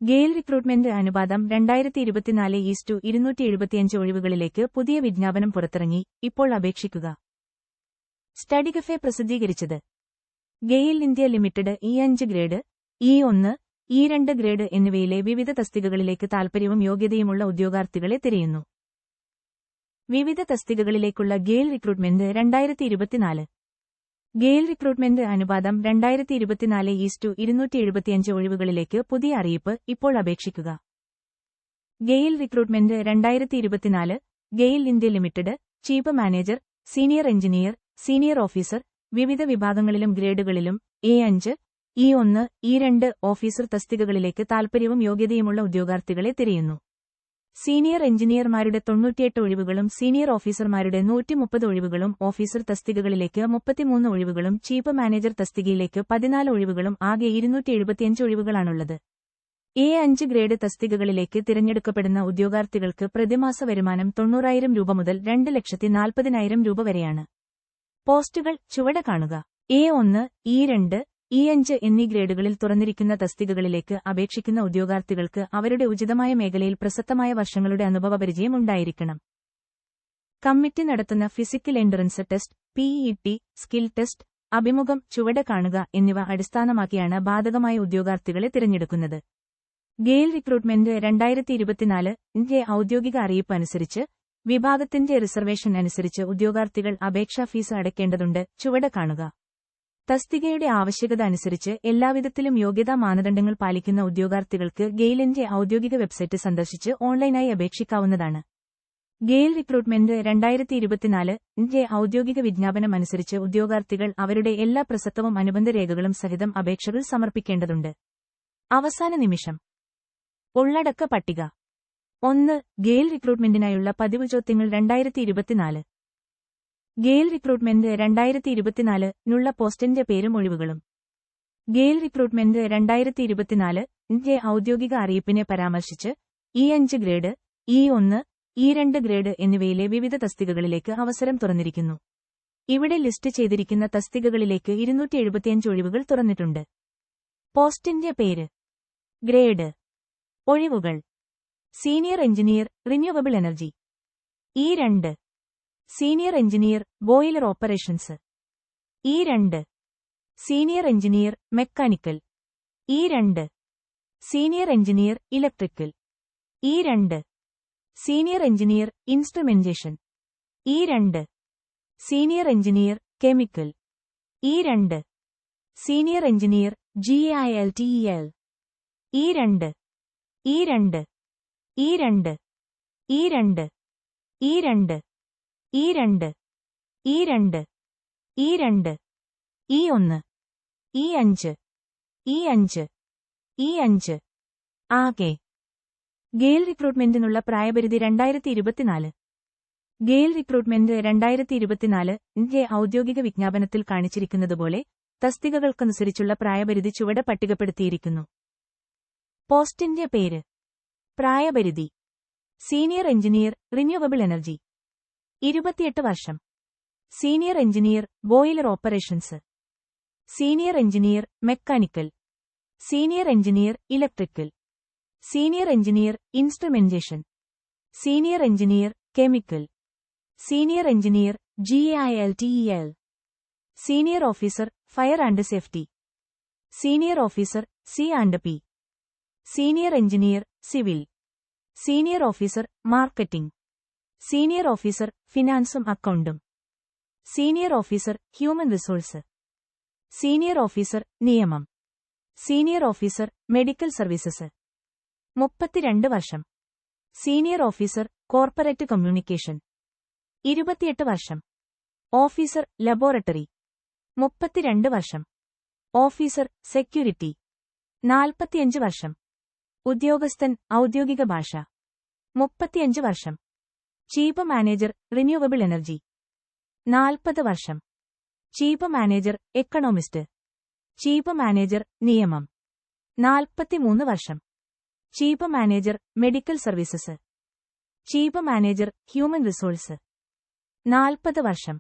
GAIL recruitment അനുപാതം 2024:275 ഒഴിവുകളിലേക്ക് പുതിയ വിജ്ഞാപനം പുറത്തിറങ്ങി, ഇപ്പോൾ അപേക്ഷിക്കുക. സ്റ്റഡികഫെ പ്രസിദ്ധീകരിച്ചത്. GAIL India limited E5 grade, E1, E2 grade എന്നിവയിലെ വിവിധ തസ്തികകളിലേക്ക് താൽപര്യവും യോഗ്യതയുമുള്ള ഉദ്യോഗാർത്ഥികളെ തിരയുന്നു. വിവിധ തസ്തികകളിലേക്കുള്ള ഗെയിൽ റിക്രൂട്ട്മെന്റ് 2024. ഗെയിൽ റിക്രൂട്ട്മെന്റ് അനുപാതം 2024:275 ഒഴിവുകളിലേക്ക് പുതിയ അറിയിപ്പ്, ഇപ്പോൾ അപേക്ഷിക്കുക. GAIL recruitment 2024. GAIL India limited, chief manager, senior engineer, senior officer, വിവിധ വിഭാഗങ്ങളിലും ഗ്രേഡുകളിലും E5, E1, E2 ഓഫീസർ തസ്തികകളിലേക്ക് താൽപര്യവും യോഗ്യതയുമുള്ള ഉദ്യോഗാർത്ഥികളെ തിരയുന്നു. സീനിയർ എഞ്ചിനീയർമാരുടെ 98 ഒഴിവുകളും സീനിയർ ഓഫീസർമാരുടെ 130 ഒഴിവുകളും ഓഫീസർ തസ്തികകളിലേക്ക് 33 ഒഴിവുകളും ചീഫ് മാനേജർ തസ്തികയിലേക്ക് 14 ഒഴിവുകളും ആകെ 275 ഒഴിവുകളാണുള്ളത്. E5 ഗ്രേഡ് തസ്തികകളിലേക്ക് തിരഞ്ഞെടുക്കപ്പെടുന്ന ഉദ്യോഗാർത്ഥികൾക്ക് പ്രതിമാസ വരുമാനം 90,000 രൂപ മുതൽ 2,40,000 രൂപ വരെയാണ്. പോസ്റ്റുകൾ ചുവടെ കാണുക. E1, E2, E5 എന്നീ ഗ്രേഡുകളിൽ തുറന്നിരിക്കുന്ന തസ്തികകളിലേക്ക് അപേക്ഷിക്കുന്ന ഉദ്യോഗാർത്ഥികൾക്ക് അവരുടെ ഉചിതമായ മേഖലയിൽ പ്രസക്തമായ വർഷങ്ങളുടെ അനുഭവപരിചയം ഉണ്ടായിരിക്കണം. കമ്മിറ്റി നടത്തുന്ന physical entrance test, PET, skill test, അഭിമുഖം ചുവടെ കാണുക എന്നിവ അടിസ്ഥാനമാക്കിയാണ് ബാധകമായ ഉദ്യോഗാർത്ഥികളെ തിരഞ്ഞെടുക്കുന്നത്. ഗെയിൽ റിക്രൂട്ട്മെന്റ് 2024 ന്റെ ഔദ്യോഗിക അറിയിപ്പ് അനുസരിച്ച് വിഭാഗത്തിന്റെ റിസർവേഷൻ അനുസരിച്ച് ഉദ്യോഗാർത്ഥികൾ അപേക്ഷാ ഫീസ് അടയ്ക്കേണ്ടതുണ്ട്. ചുവടെ കാണുക. തസ്തികയുടെ ആവശ്യകത അനുസരിച്ച് എല്ലാവിധത്തിലും യോഗ്യതാ മാനദണ്ഡങ്ങൾ പാലിക്കുന്ന ഉദ്യോഗാർത്ഥികൾക്ക് ഗെയിലിന്റെ ഔദ്യോഗിക വെബ്സൈറ്റ് സന്ദർശിച്ച് ഓൺലൈനായി അപേക്ഷിക്കാവുന്നതാണ്. ഗെയിൽ റിക്രൂട്ട്മെന്റ് 2024 ന്റെ ഔദ്യോഗിക വിജ്ഞാപനം അനുസരിച്ച് ഉദ്യോഗാർത്ഥികൾ അവരുടെ എല്ലാ പ്രസക്തവും അനുബന്ധ രേഖകളും സഹിതം അപേക്ഷകൾ സമർപ്പിക്കേണ്ടതുണ്ട്. അവസാന നിമിഷം. ഉള്ളടക്ക പട്ടിക. 1. ഗെയിൽ റിക്രൂട്ട്മെന്റിനായുള്ള പതിവ് ചോദ്യങ്ങൾ 2024. ഗെയിൽ റിക്രൂട്ട്മെന്റ് 2024 നുള്ള പോസ്റ്റിന്റെ പേരും ഒഴിവുകളും. ഗെയിൽ റിക്രൂട്ട്മെന്റ് 2024 ന്റെ ഔദ്യോഗിക അറിയിപ്പിനെ പരാമർശിച്ച് E5 grade, E1, E2 grade എന്നിവയിലെ വിവിധ തസ്തികകളിലേക്ക് അവസരം തുറന്നിരിക്കുന്നു. ഇവിടെ ലിസ്റ്റ് ചെയ്തിരിക്കുന്ന തസ്തികകളിലേക്ക് 275 ഒഴിവുകൾ തുറന്നിട്ടുണ്ട്. പോസ്റ്റിന്റെ പേര്, ഗ്രേഡ്, ഒഴിവുകൾ. Senior engineer, renewable energy. E2, senior engineer, boiler operations. E2, senior engineer, mechanical. E2, senior engineer, electrical. E2, senior engineer, instrumentation. E2, senior engineer, chemical. E2, senior engineer, GILTEL. E2, E2, E2, E2, E2, E2, E2, E2, E1, E5, E5, E5. ആകെ. ഗെയിൽ റിക്രൂട്ട്മെന്റിനുള്ള പ്രായപരിധി 2024. GAIL recruitment 2024 ന്റെ ഔദ്യോഗിക വിജ്ഞാപനത്തിൽ കാണിച്ചിരിക്കുന്നതുപോലെ തസ്തികകൾക്കനുസരിച്ചുള്ള പ്രായപരിധി ചുവടെ പട്ടികപ്പെടുത്തിയിരിക്കുന്നു. പോസ്റ്റിന്റെ പേര്, പ്രായപരിധി. സീനിയർ എഞ്ചിനീയർ, റിന്യൂവബിൾ എനർജി, 28 വർഷം. Senior engineer, boiler operations. Senior engineer, mechanical. Senior engineer, electrical. Senior engineer, instrumentation. Senior engineer, chemical. Senior engineer, GILTEL. Senior officer, fire and safety. Senior officer, C&P. Senior engineer, civil. Senior officer, marketing. Senior officer, ഫിനാൻസും അക്കൗണ്ടും. Senior officer, human resource. Senior officer, നിയമം. Senior officer, medical services. 32 വർഷം. Senior officer, corporate communication. 28 വർഷം. Officer, laboratory. 32 വർഷം. Officer, security. 45 വർഷം. ഉദ്യോഗസ്ഥൻ, ഔദ്യോഗിക ഭാഷ. 35 വർഷം. Chief manager, renewable energy. 40 വർഷം. Chief manager, economist. Chief manager, നിയമം. 43 വർഷം. Chief manager, medical services. Chief manager, human resource. 40 വർഷം.